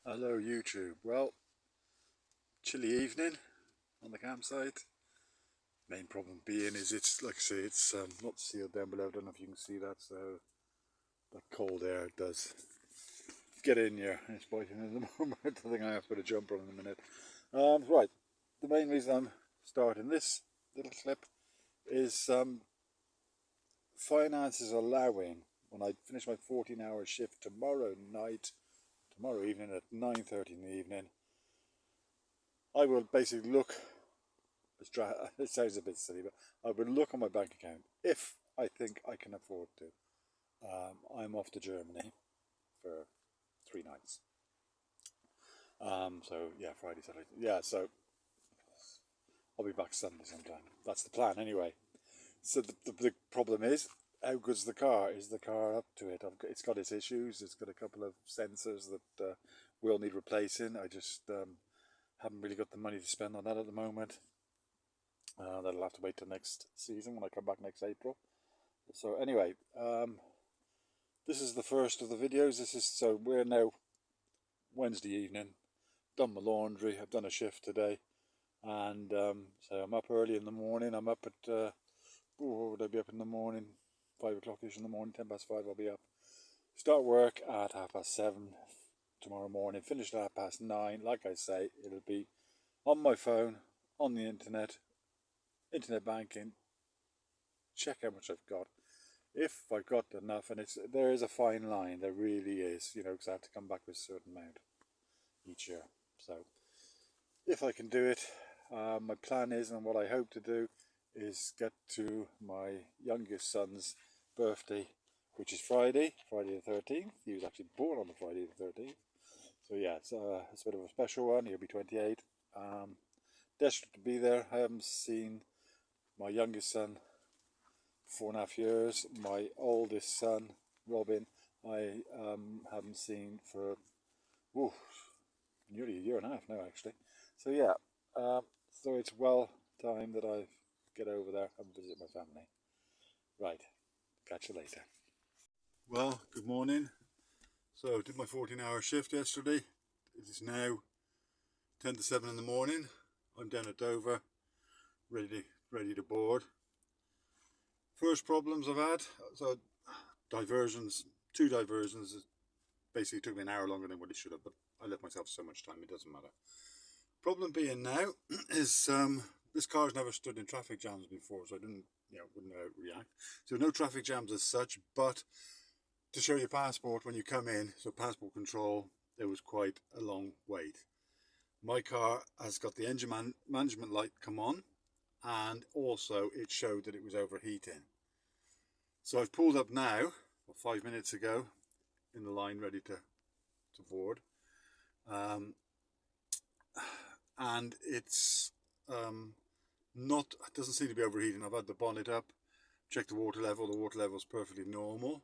Hello YouTube. Well, chilly evening on the campsite. Main problem being is it's like I say, it's not sealed down below. I don't know if you can see that. So that cold air does get in here. It's biting at the moment. I think I have to put a jumper on in a minute. Right. The main reason I'm starting this little clip is finances allowing. When I finish my 14-hour shift tomorrow evening at 9:30 in the evening, I will basically look. It sounds a bit silly, but I would look on my bank account if I think I can afford to. I'm off to Germany for 3 nights. So yeah, Friday, Saturday. Yeah, so I'll be back Sunday sometime. That's the plan anyway. So the big problem is, how good's the car? Is the car up to it? It's got its issues. It's got a couple of sensors that will need replacing. I just haven't really got the money to spend on that at the moment. That'll have to wait till next season when I come back next April. So anyway, this is the first of the videos. So we're now Wednesday evening. Done my laundry. I've done a shift today, and so I'm up early in the morning. I'm up at what would I be up in the morning? 5 o'clock-ish in the morning. 5:10. I'll be up. Start work at 7:30 tomorrow morning. Finish at 9:30. Like I say, it'll be on my phone, on the internet banking. Check how much I've got. If I've got enough, and there is a fine line, there really is, because I have to come back with a certain amount each year. So if I can do it, my plan is, and what I hope to do, is get to my youngest son's birthday, which is Friday the 13th. He was actually born on the Friday the 13th. So yeah, it's a bit of a special one. He'll be 28. Desperate to be there. I haven't seen my youngest son 4.5 years. My oldest son, Robin, I haven't seen for nearly a year and a half now, actually. So yeah, so it's well time that I get over there and visit my family. Right, catch you later. Well, good morning. So I did my 14-hour shift yesterday. It is now 7:10 in the morning. I'm down at Dover, ready to board. First problems I've had, so diversions, 2 diversions, basically took me an hour longer than what it should have, but I left myself so much time, it doesn't matter. Problem being now is this car's never stood in traffic jams before, so I wouldn't know how to react. So no traffic jams as such, but to show your passport when you come in, so passport control, there was quite a long wait. My car has got the engine management light come on, and also it showed that it was overheating. So I've pulled up now, 5 minutes ago, in the line ready to board, and it's it doesn't seem to be overheating. I've had the bonnet up, checked the water level is perfectly normal,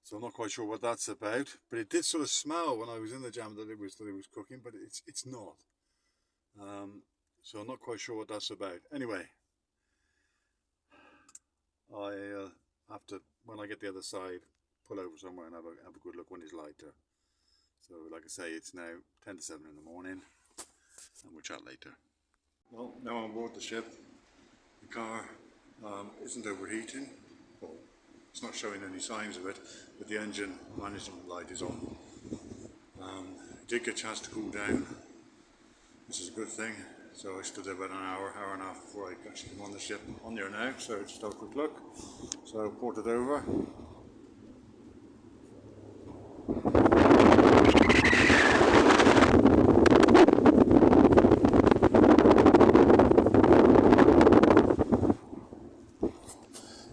so I'm not quite sure what that's about, but it did sort of smell when I was in the jam that it was cooking, but it's not. So I'm not quite sure what that's about. Anyway, I have to, when I get the other side, pull over somewhere and have a good look when it's lighter. So like I say, it's now 7:10 in the morning, and we'll chat later. Well, now I'm on board the ship. The car isn't overheating. Well, it's not showing any signs of it, but the engine management light is on. It did get a chance to cool down, which is a good thing. So I stood there about an hour and a half before I actually came on the ship. On there now, so just have a quick look. So ported over.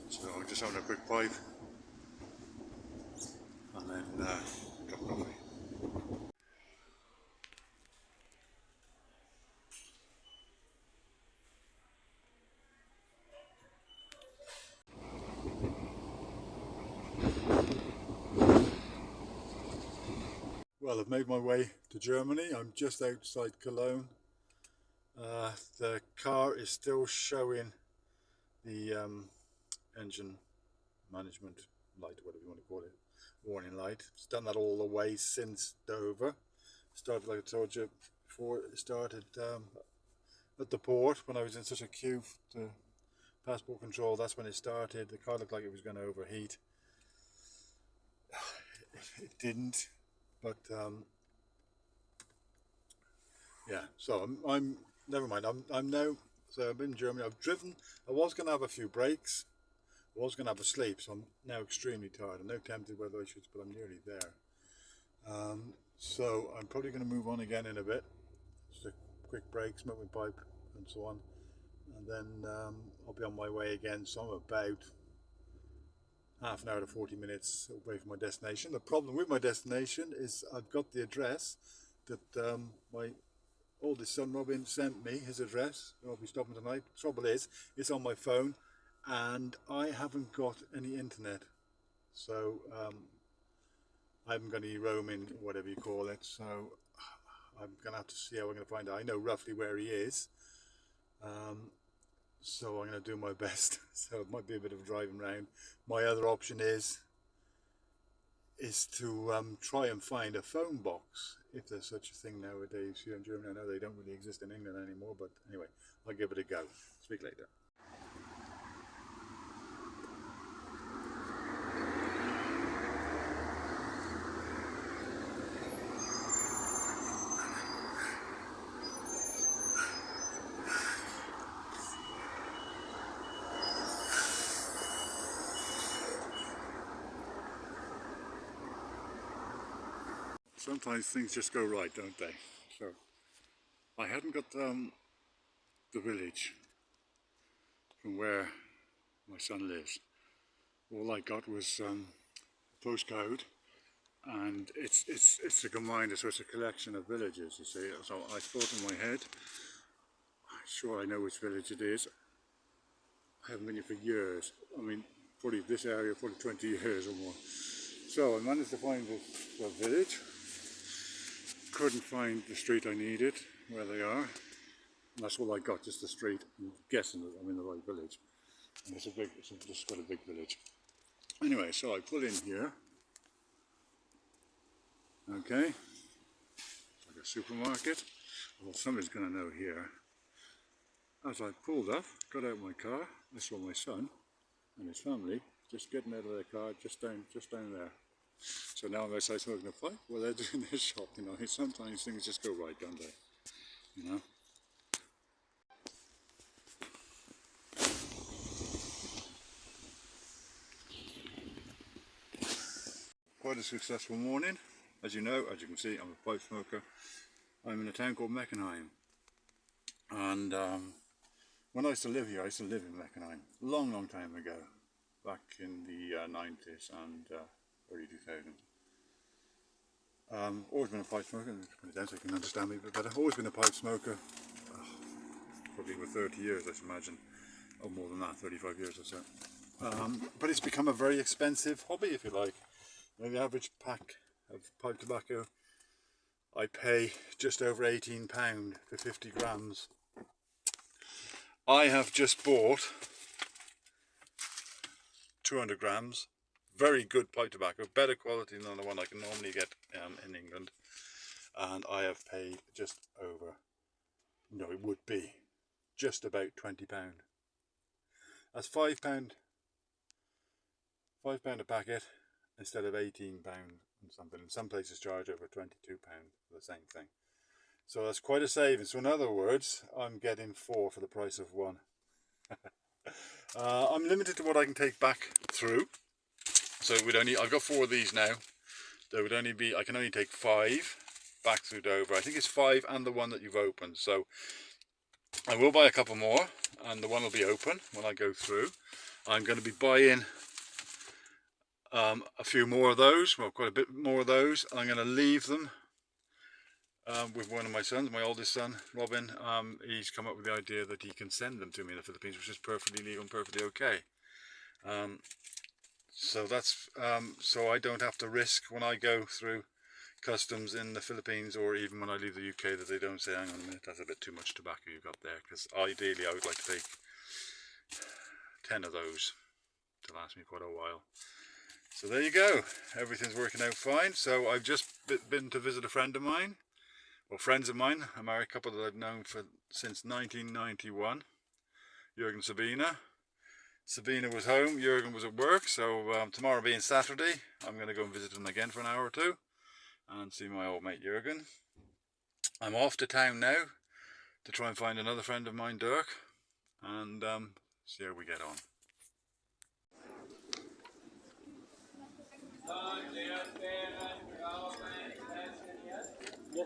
So I'm just having a quick pipe, and then drop it off. Well, I've made my way to Germany. I'm just outside Cologne. The car is still showing the engine management light, whatever you want to call it, warning light. It's done that all the way since Dover. Started, like I told you before, it started at the port when I was in such a queue to passport control. That's when it started. The car looked like it was going to overheat. It didn't, but yeah. So I'm never mind. I'm now. So I've been in Germany. I've driven. I was going to have a few breaks. I was going to have a sleep. So I'm now extremely tired. I'm now tempted whether I should, but I'm nearly there. So I'm probably going to move on again in a bit. Just a quick break, smoke my pipe, and so on, and then I'll be on my way again. So I'm about half an hour to 40 minutes away from my destination. The problem with my destination is I've got the address that my oldest son Robin sent me, his address. I'll be stopping tonight. Trouble is, it's on my phone and I haven't got any internet, so I haven't got any roaming, whatever you call it, so I'm gonna have to see how I'm gonna find out. I know roughly where he is, so I'm gonna do my best. So it might be a bit of driving around. My other option is to try and find a phone box, if there's such a thing nowadays here in Germany. I know they don't really exist in England anymore, but anyway, I'll give it a go. Speak later. Sometimes things just go right, don't they? So I hadn't got the village from where my son lives. All I got was a postcode, and it's a combined, so it's a collection of villages, you see. So I thought in my head, sure I know which village it is. I haven't been here for years. I mean, probably this area, probably 20 years or more. So I managed to find this village. Couldn't find the street I needed, where they are. And that's all I got, just the street. I'm guessing that I'm in the right village. And it's just quite a big village. Anyway, so I pull in here. Okay. It's like a supermarket. Well, somebody's going to know here. As I pulled up, got out my car, I saw my son and his family just getting out of their car just down there. So now I'm outside smoking a pipe while they're doing their shop, you know. Sometimes things just go right, don't they? You know? Quite a successful morning. As you know, as you can see, I'm a pipe smoker. I'm in a town called Meckenheim. And when I used to live here, I used to live in Meckenheim. Long time ago. Back in the 90s and early 2000s. Always been a pipe smoker, put it down so you can understand me a bit better. Always been a pipe smoker, probably over 30 years I should imagine, or more than that, 35 years or so. But it's become a very expensive hobby, if you like. You know, the average pack of pipe tobacco, I pay just over £18 for 50 grams. I have just bought 200 grams. Very good pipe tobacco, better quality than the one I can normally get in England, and I have paid just over, no, it would be just about £20. That's £5 a packet instead of £18 and something. And some places charge over £22 for the same thing. So that's quite a saving. So in other words, I'm getting 4 for the price of 1. I'm limited to what I can take back through. So I've got 4 of these now. There would only be, I can only take 5 back through Dover. I think it's 5 and the one that you've opened. So I will buy a couple more, and the one will be open when I go through. I'm going to be buying a few more of those, well, quite a bit more of those. I'm going to leave them with one of my sons, my oldest son, Robin. He's come up with the idea that he can send them to me in the Philippines, which is perfectly legal and perfectly okay. So that's so I don't have to risk when I go through customs in the Philippines, or even when I leave the UK, that they don't say, hang on a minute, that's a bit too much tobacco you've got there, because ideally I would like to take 10 of those to last me quite a while. So there you go, everything's working out fine. So I've just been to visit a friend of mine Well, friends of mine, a married couple that I've known since 1991, Jürgen and Sabina. Sabina was home, Jürgen was at work, so tomorrow being Saturday, I'm going to go and visit him again for an hour or two and see my old mate Jürgen. I'm off to town now to try and find another friend of mine, Dirk, and see how we get on. Ja,